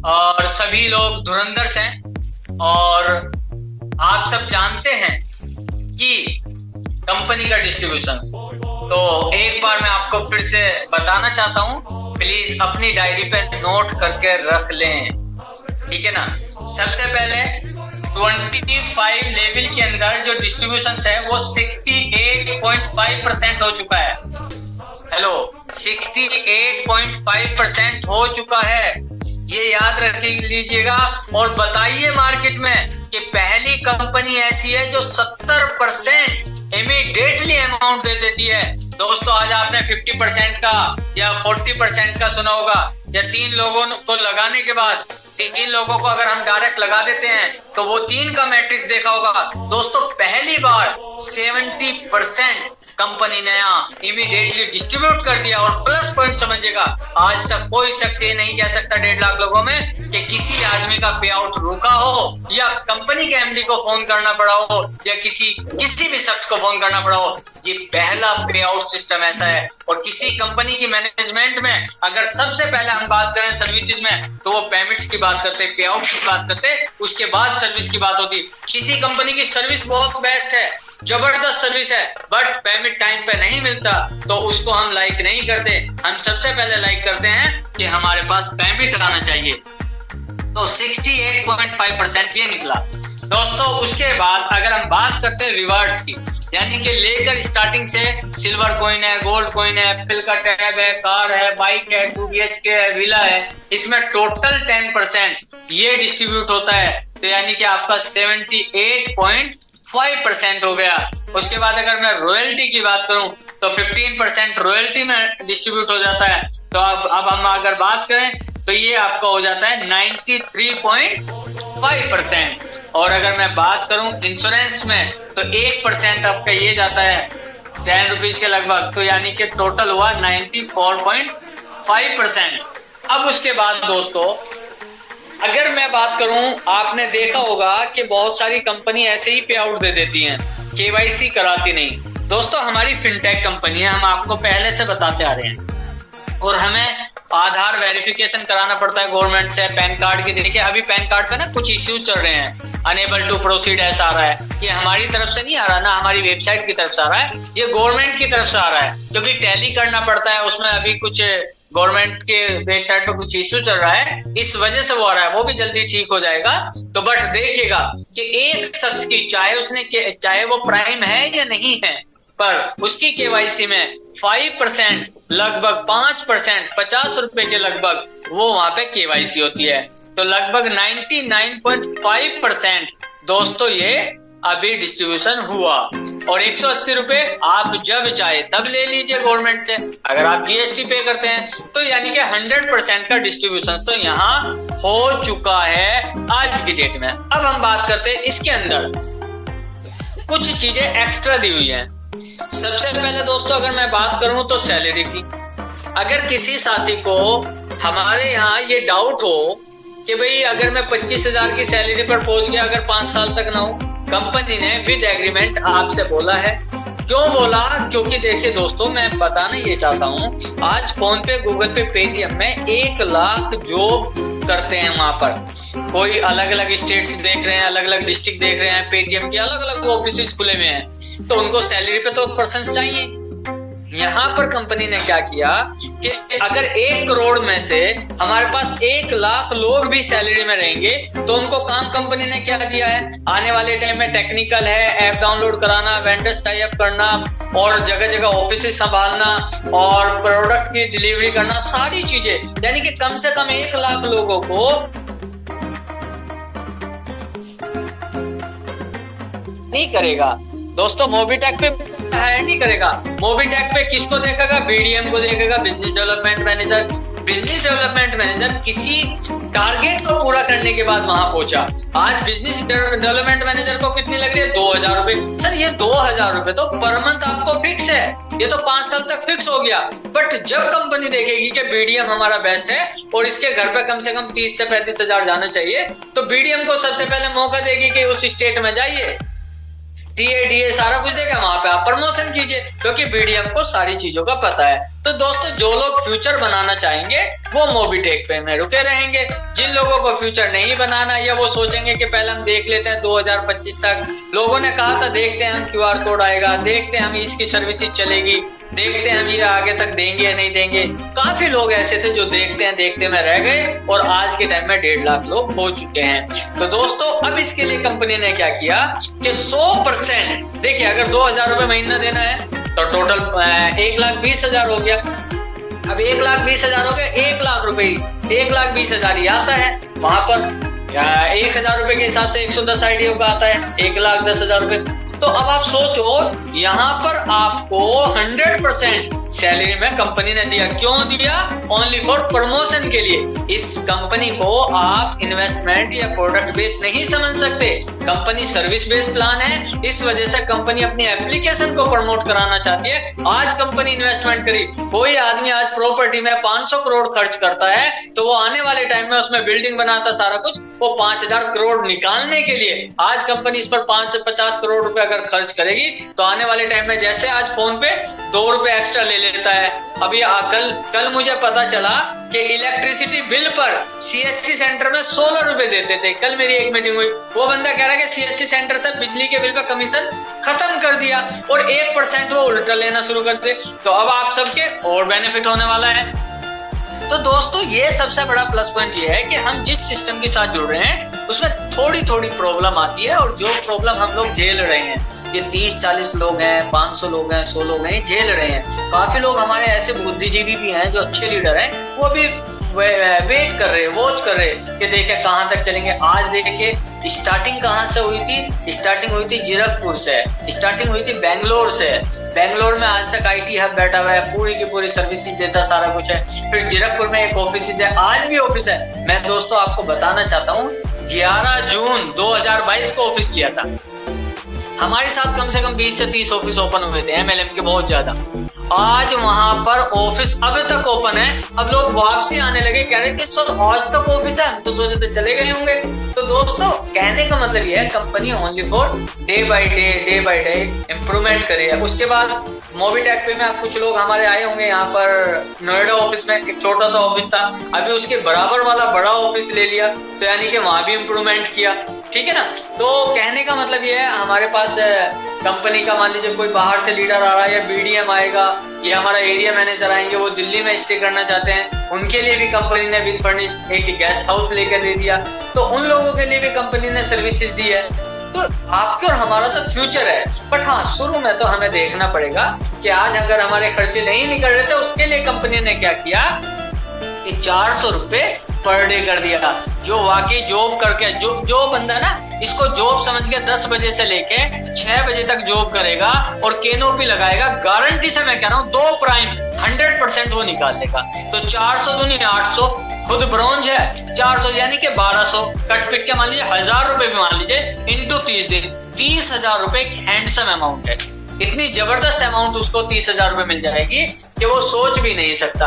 और सभी लोग धुरंधर हैं और आप सब जानते हैं कि कंपनी का डिस्ट्रीब्यूशन। तो एक बार मैं आपको फिर से बताना चाहता हूं, प्लीज अपनी डायरी पे नोट करके रख लें, ठीक है ना। सबसे पहले 25 लेवल के अंदर जो डिस्ट्रीब्यूशन है वो 68.5% हो चुका है। हेलो, 68.5% हो चुका है, ये याद रख लीजिएगा। और बताइए मार्केट में कि पहली कंपनी ऐसी है जो 70% इमीडिएटली अमाउंट दे देती है। दोस्तों, आज आपने 50% का या 40% का सुना होगा, या 3 लोगों को लगाने के बाद 3 लोगों को अगर हम डायरेक्ट लगा देते हैं तो वो 3 का मैट्रिक्स देखा होगा। दोस्तों, पहली बार 70% कंपनी ने इमीडिएटली डिस्ट्रीब्यूट कर दिया। और प्लस पॉइंट समझिएगा, आज तक कोई शख्स ये नहीं कह सकता 1.5 लाख लोगों में कि किसी आदमी का पे आउट रुका हो, या कंपनी के एमडी को फोन करना पड़ा हो, या किसी भी शख्स को फोन करना पड़ा हो। ये पहला पे आउट सिस्टम ऐसा है। और किसी कंपनी की मैनेजमेंट में अगर सबसे पहले हम बात करें सर्विसेज में, तो वो पेमेंट्स की बात करते, पे आउट की बात करते, उसके बाद सर्विस की बात होती। किसी कंपनी की सर्विस बहुत बेस्ट है, जबरदस्त सर्विस है, बट पेमेंट टाइम पे नहीं मिलता, तो उसको हम लाइक नहीं करते। हम सबसे पहले लाइक करते हैं कि हमारे पास पेमेंट आना चाहिए। तो 68.5% ये निकला। दोस्तों, उसके बाद अगर हम बात करते हैं रिवार्ड्स की, यानी कि लेकर स्टार्टिंग से सिल्वर कॉइन है, गोल्ड कॉइन है, एप्पल का टैब है, कार है, बाइक है, 2 BHK है, विला है, इसमें टोटल 10% ये डिस्ट्रीब्यूट होता है। तो यानी कि आपका 78.5% हो गया। उसके बाद अगर मैं रॉयल्टी की बात करूं तो 15% रॉयल्टी में डिस्ट्रीब्यूट हो जाता है। तो अब हम अगर बात करें तो ये आपका हो जाता है 93.5%। और अगर मैं बात करूं इंश्योरेंस में तो 1% आपका ये जाता है 10 रुपीज के लगभग। तो यानी कि टोटल हुआ 94.5%। अब उसके बाद दोस्तों, अगर मैं बात करूं, आपने देखा होगा कि बहुत सारी कंपनी ऐसे ही पे आउट दे देती हैं, केवाईसी कराती नहीं। दोस्तों, हमारी फिनटेक कंपनी है, हम आपको पहले से बताते आ रहे हैं, और हमें आधार वेरिफिकेशन कराना पड़ता है गवर्नमेंट से, पैन कार्ड की। देखिए, अभी पैन कार्ड पे ना कुछ इश्यूज चल रहे हैं, अनेबल टू प्रोसीड ऐसा आ रहा है। ये हमारी तरफ से नहीं आ रहा ना, हमारी वेबसाइट की तरफ से आ रहा है, ये गवर्नमेंट की तरफ से आ रहा है, क्योंकि टैली करना पड़ता है, उसमें अभी कुछ गवर्नमेंट के वेबसाइट पे कुछ इश्यू चल रहा है, इस वजह से वो आ रहा है। वो भी जल्दी ठीक हो जाएगा। तो बट देखिएगा कि एक शख्स की चाहे वो प्राइम है या नहीं है, पर उसकी केवाईसी में 5%, लगभग 5%, 50 रुपए के लगभग वो वहां पे केवाईसी होती है। तो लगभग 99.5% दोस्तों ये अभी डिस्ट्रीब्यूशन हुआ। और 180 रुपए आप जब चाहे तब ले लीजिए गवर्नमेंट से, अगर आप जीएसटी पे करते हैं तो। यानी कि 100% का डिस्ट्रीब्यूशन तो यहाँ हो चुका है आज की डेट में। अब हम बात करते हैं इसके अंदर कुछ चीजें एक्स्ट्रा दी हुई हैं। सबसे पहले दोस्तों, अगर मैं बात करूं तो सैलरी की, अगर किसी साथी को हमारे यहाँ ये डाउट हो कि भाई अगर मैं 25,000 की सैलरी पर पहुंच गया, अगर 5 साल तक ना हो, कंपनी ने विद एग्रीमेंट आपसे बोला है। क्यों बोला? क्योंकि देखिए दोस्तों, मैं बताना ये चाहता हूँ, आज फोन पे, गूगल पे, पेटीएम में 1 लाख जॉब करते हैं। वहां पर कोई अलग अलग स्टेट्स देख रहे हैं, अलग अलग डिस्ट्रिक्ट देख रहे हैं, पेटीएम के अलग अलग ऑफिस खुले हुए हैं, तो उनको सैलरी पे तो पर्सन चाहिए। यहाँ पर कंपनी ने क्या किया कि अगर 1 करोड़ में से हमारे पास 1 लाख लोग भी सैलरी में रहेंगे, तो उनको काम कंपनी ने क्या दिया है, आने वाले टाइम में टेक्निकल है, ऐप डाउनलोड कराना, वेंडर्स टाई अप करना, और जगह जगह ऑफिस संभालना, और प्रोडक्ट की डिलीवरी करना, सारी चीजें। यानी कि कम से कम 1 लाख लोगों को नहीं करेगा। दोस्तों, मोबीटेक पे हायर नहीं करेगा। मोबीटेक पे किसको देखेगा? बीडीएम को देखेगा, business development manager. Business development manager किसी टारगेट को पूरा करने के बाद वहां पहुंचा। आज बिजनेस डेवलपमेंट मैनेजर को कितनी लग रही है? 2,000 रुपए। सर, ये 2,000 रुपए तो पर मंथ आपको फिक्स है, ये तो 5 साल तक फिक्स हो गया। बट जब कंपनी देखेगी कि बीडीएम हमारा बेस्ट है और इसके घर पे कम से कम 30 से 35,000 जाना चाहिए, तो बीडीएम को सबसे पहले मौका देगी कि उस स्टेट में जाइए। टीए डीए सारा कुछ देगा, वहां पे आप प्रमोशन कीजिए, क्योंकि बीडीएम को सारी चीजों का पता है। तो दोस्तों जो लोग फ्यूचर बनाना चाहेंगे वो मोबीटेक पे में रुके रहेंगे। जिन लोगों को फ्यूचर नहीं बनाना, या वो सोचेंगे कि पहले हम देख लेते हैं 2025 तक, लोगों ने कहा था देखते हैं हम क्यूआर कोड आएगा, देखते हैं हम इसकी सर्विसेज चलेगी, देखते हैं हम ये आगे तक देंगे या नहीं देंगे। काफी लोग ऐसे थे जो देखते में रह गए और आज के टाइम में 1.5 लाख लोग हो चुके हैं। तो दोस्तों अब इसके लिए कंपनी ने क्या किया कि 100%, देखिए अगर 2,000 रुपए महीना देना है तो टोटल 1,20,000 हो गया। अब 1,20,000 हो गया, 1 लाख रुपए, 1,20,000 ही आता है वहां पर। 1,000 रुपए के हिसाब से 110 आईडीओ का आता है 1,10,000 रुपए। तो अब आप सोचो यहाँ पर आपको 100% सैलरी में कंपनी ने दिया। क्यों दिया? ओनली फॉर प्रमोशन के लिए। इस कंपनी को आप इन्वेस्टमेंट या प्रोडक्ट बेस नहीं समझ सकते, कंपनी सर्विस बेस्ड प्लान है। इस वजह से कंपनी अपनी एप्लीकेशन को प्रमोट कराना चाहती है। आज कंपनी इन्वेस्टमेंट करी, कोई आदमी आज प्रॉपर्टी में 500 करोड़ खर्च करता है तो वो आने वाले टाइम में उसमें बिल्डिंग बनाता सारा कुछ, वो 5,000 करोड़ निकालने के लिए आज कंपनी इस पर 5 से 50 करोड़ रुपए अगर खर्च करेगी तो आने वाले टाइम में, जैसे आज फोन पे 2 रुपए एक्स्ट्रा ले लेता है। अभी कल मुझे पता चला कि इलेक्ट्रिसिटी बिल पर सीएससी सेंटर में 16 रुपए देते थे। कल मेरी एक मीटिंग हुई, वो बंदा कह रहा है कि सीएससी सेंटर से बिजली के बिल पर कमीशन खत्म कर दिया और 1% वो उल्टा लेना शुरू कर दे। तो अब आप सबके और बेनिफिट होने वाला है। तो दोस्तों ये सबसे बड़ा प्लस पॉइंट ये है कि हम जिस सिस्टम के साथ जुड़ रहे हैं उसमें थोड़ी थोड़ी प्रॉब्लम आती है, और जो प्रॉब्लम हम लोग झेल रहे हैं, ये 30-40 लोग हैं, 500 लोग हैं, 100 लोग हैं, ये झेल रहे हैं। काफी लोग हमारे ऐसे बुद्धिजीवी भी हैं जो अच्छे लीडर हैं, वो भी वेट कर रहे, वॉच कर रहे कि देखे कहाँ तक चलेंगे। आज देखिए स्टार्टिंग कहाँ से हुई थी? स्टार्टिंग हुई थी जीरकपुर से, स्टार्टिंग हुई थी बेंगलोर से। बेंगलोर में आज तक आईटी हब बैठा हुआ है, पूरी की पूरी सर्विसेज देता सारा कुछ है। फिर जीरकपुर में एक ऑफिस है, आज भी ऑफिस है। मैं दोस्तों आपको बताना चाहता हूँ 11 जून 2022 को ऑफिस लिया था। हमारे साथ कम से कम 20 से 30 ऑफिस ओपन हुए थे एमएलएम के, बहुत ज्यादा। आज वहां पर ऑफिस अब तक ओपन है। अब लोग वापसी आने लगे, कह रहे कि सर आज तक ऑफिस है, हम तो सोचे थे चले गए होंगे। तो दोस्तों कहने का मतलब ये है company only for day by day improvement करी है। उसके बाद मोबीटेक पे में आप कुछ लोग हमारे आए होंगे, यहाँ पर नोएडा ऑफिस में एक छोटा सा ऑफिस था, अभी उसके बराबर वाला बड़ा ऑफिस ले लिया, तो यानी कि वहां भी इम्प्रूवमेंट किया। ठीक है ना? तो कहने का मतलब ये है हमारे पास कंपनी का, मान लीजिए कोई बाहर से लीडर आ रहा है या बीडीएम आएगा या हमारा एरिया मैनेजर आएंगे, वो दिल्ली में स्टे करना चाहते हैं, उनके लिए भी कंपनी ने विद फर्निश्ड एक गेस्ट हाउस लेकर दे दिया। तो उन लोगों के लिए भी कंपनी ने सर्विसेज दी है। तो आपके और हमारा तो फ्यूचर है, बट हाँ शुरू में तो हमें देखना पड़ेगा कि आज अगर हमारे खर्चे नहीं निकल रहे थे, उसके लिए कंपनी ने क्या किया कि 400 रुपए पर डे कर दिया। जो वाकई जॉब करके जो बंदा ना इसको जॉब समझ के 10 बजे से लेके 6 बजे तक जॉब करेगा और केनोपी लगाएगा, गारंटी से मैं कह रहा हूँ 2 प्राइम 100% वो निकाल देगा। तो 400 दूनी 800, खुद ब्रॉन्ज है 400 यानी कि 1200, कट पिट के मान लीजिए 1,000 रुपए भी मान लीजिए इंटू 30 दिन, 30,000 रुपए एक हैंडसम अमाउंट है। इतनी जबरदस्त अमाउंट उसको 30,000 रुपए मिल जाएगी कि वो सोच भी नहीं सकता।